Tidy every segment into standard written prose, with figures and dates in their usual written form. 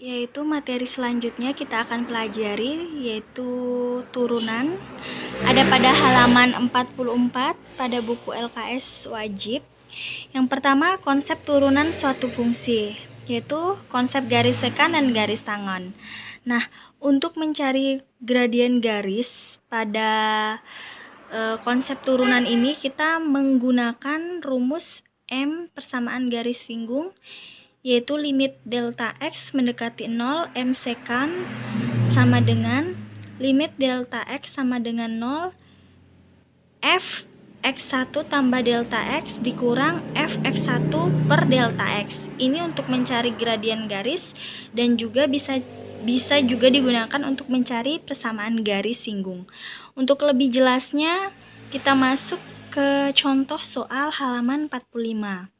Yaitu materi selanjutnya kita akan pelajari yaitu turunan. Ada pada halaman 44 pada buku LKS wajib. Yang pertama, konsep turunan suatu fungsi, yaitu konsep garis sekan dan garis tangan. Nah, untuk mencari gradien garis pada konsep turunan ini kita menggunakan rumus M persamaan garis singgung, yaitu limit delta X mendekati 0, M sekan sama dengan limit delta X sama dengan 0, F X1 tambah delta X dikurang F X1 per delta X. Ini untuk mencari gradien garis dan juga bisa juga digunakan untuk mencari persamaan garis singgung. Untuk lebih jelasnya kita masuk ke contoh soal halaman 45.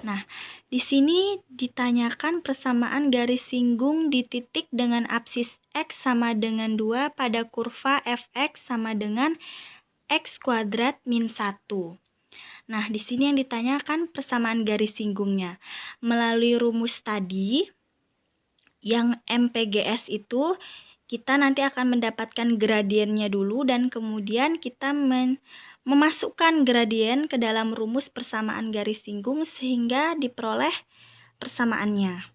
Nah, di sini ditanyakan persamaan garis singgung di titik dengan absis X sama dengan 2 pada kurva fx sama dengan X kuadrat min 1. Nah, di sini yang ditanyakan persamaan garis singgungnya. Melalui rumus tadi, yang MPGS itu, kita nanti akan mendapatkan gradiennya dulu dan kemudian kita memasukkan gradien ke dalam rumus persamaan garis singgung sehingga diperoleh persamaannya.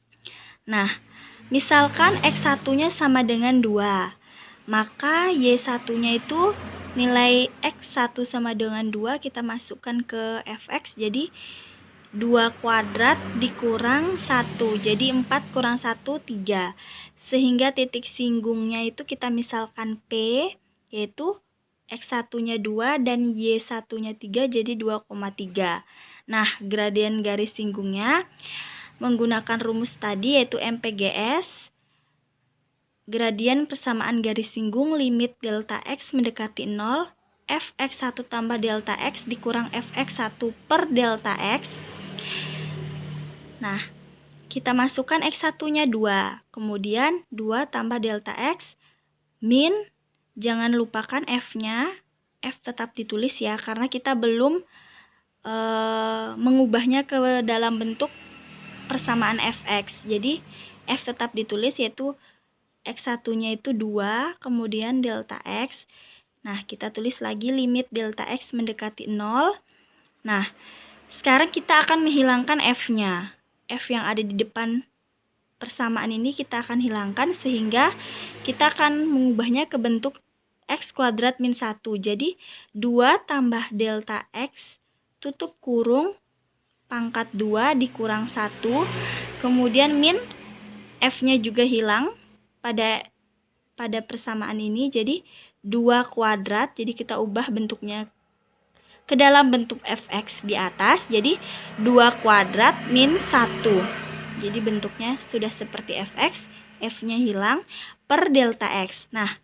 Nah, misalkan X1-nya sama dengan 2, maka Y1-nya itu nilai X1 sama dengan 2 kita masukkan ke Fx, jadi 2 kuadrat dikurang 1, jadi 4 kurang 1, 3. Sehingga titik singgungnya itu kita misalkan P, yaitu X1-nya 2 dan Y1-nya 3, jadi 2,3. Nah, gradien garis singgungnya menggunakan rumus tadi yaitu MPGS, gradien persamaan garis singgung limit delta X mendekati 0, Fx1 tambah delta X dikurang Fx1 per delta X. Nah, kita masukkan X1-nya 2, kemudian 2 tambah delta X min, jangan lupakan F-nya, F tetap ditulis ya, karena kita belum mengubahnya ke dalam bentuk persamaan Fx. Jadi, F tetap ditulis yaitu X1-nya itu 2, kemudian delta X. Nah, kita tulis lagi limit delta X mendekati 0. Nah, sekarang kita akan menghilangkan F-nya. F yang ada di depan persamaan ini kita akan hilangkan sehingga kita akan mengubahnya ke bentuk X kuadrat min 1. Jadi 2 tambah delta X tutup kurung pangkat 2 dikurang 1, kemudian min F-nya juga hilang pada persamaan ini, jadi 2 kuadrat, jadi kita ubah bentuknya ke dalam bentuk Fx di atas, jadi 2 kuadrat min 1. Jadi bentuknya sudah seperti Fx, F-nya hilang, per delta X. Nah,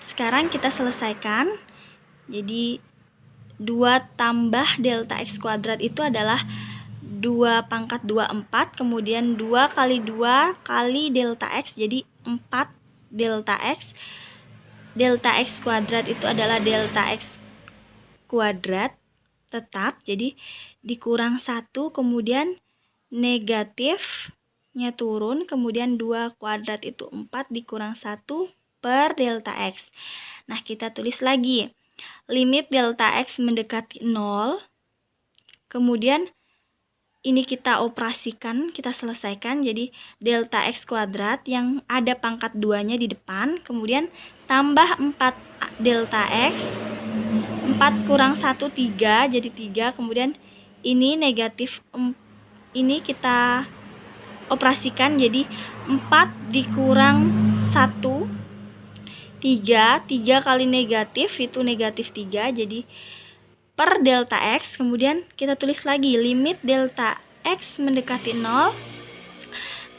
sekarang kita selesaikan. Jadi 2 tambah delta X kuadrat itu adalah 2 pangkat 2, 4, kemudian 2 kali 2 kali delta X, jadi 4 delta X. Delta X kuadrat itu adalah delta X kuadrat tetap, jadi dikurang 1, kemudian negatifnya turun, kemudian 2 kuadrat itu 4 dikurang 1 per delta X. Nah, kita tulis lagi limit delta X mendekati 0, kemudian ini kita operasikan, kita selesaikan, jadi delta X kuadrat yang ada pangkat 2-nya di depan, kemudian tambah 4 delta X, 4 kurang 1, 3, jadi 3, kemudian ini negatif, ini kita operasikan, jadi 4 dikurang 1, 3, 3 kali negatif, itu negatif 3, jadi per delta X, kemudian kita tulis lagi limit delta X mendekati 0,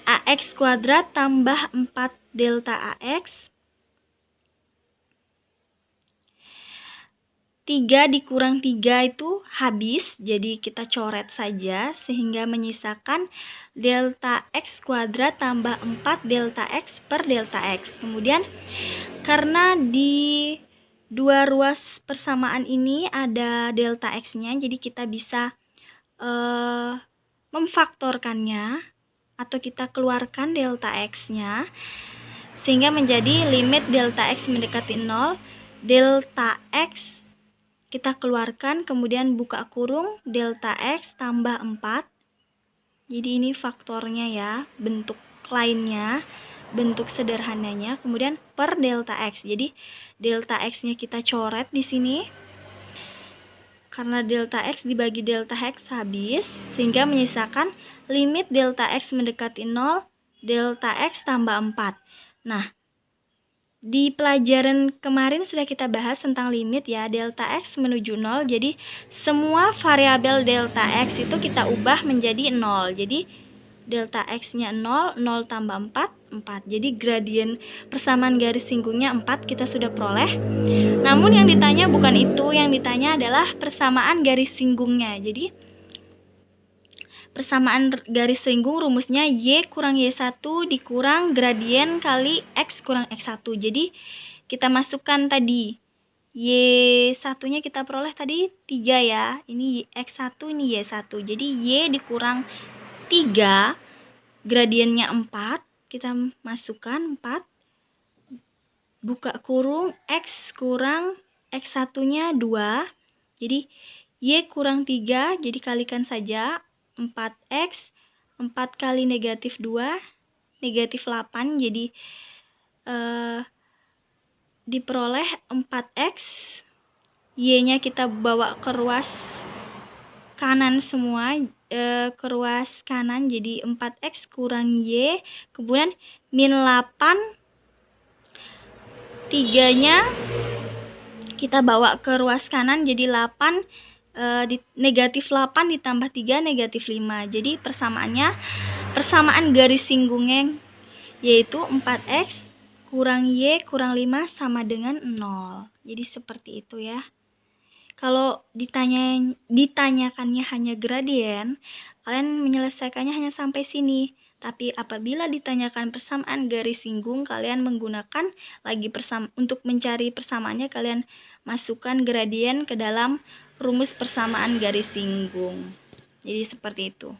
AX kuadrat tambah 4 delta AX, 3 dikurang 3 itu habis, jadi kita coret saja sehingga menyisakan delta X kuadrat tambah 4 delta X per delta X. Kemudian karena di dua ruas persamaan ini ada delta X-nya, jadi kita bisa memfaktorkannya. atau kita keluarkan delta X-nya, sehingga menjadi limit delta X mendekati 0, delta X kita keluarkan, kemudian buka kurung, delta X tambah 4. Jadi ini faktornya ya, bentuk lainnya, bentuk sederhananya, kemudian per delta X. Jadi delta X-nya kita coret di sini. Karena delta X dibagi delta X habis, sehingga menyisakan limit delta X mendekati 0, delta X tambah 4. Nah, di pelajaran kemarin sudah kita bahas tentang limit ya, delta X menuju 0. Jadi semua variabel delta X itu kita ubah menjadi 0. Jadi delta X-nya 0, 0 tambah 4, 4. Jadi gradien persamaan garis singgungnya 4 kita sudah peroleh. Namun yang ditanya bukan itu, yang ditanya adalah persamaan garis singgungnya. Jadi persamaan garis singgung rumusnya Y kurang Y1 dikurang gradien kali X kurang X1. Jadi kita masukkan tadi Y1-nya kita peroleh tadi 3 ya. Ini X1, ini Y1. Jadi Y dikurang 3, gradiennya 4. Kita masukkan 4. Buka kurung, X kurang X1-nya 2. Jadi Y kurang 3, jadi kalikan saja. 4X, 4 kali negatif 2, negatif 8, jadi diperoleh 4X, Y-nya kita bawa ke ruas kanan semua, ke ruas kanan, jadi 4X kurang Y, kemudian min 8, 3-nya kita bawa ke ruas kanan, jadi 8, negatif 8 ditambah 3 negatif 5. Jadi persamaan garis singgungnya yaitu 4X kurang Y kurang 5 sama dengan 0. Jadi seperti itu ya. Kalau ditanyakannya hanya gradien, kalian menyelesaikannya hanya sampai sini. Tapi apabila ditanyakan persamaan garis singgung, kalian menggunakan lagi untuk mencari persamaannya, kalian masukkan gradien ke dalam rumus persamaan garis singgung. Jadi seperti itu.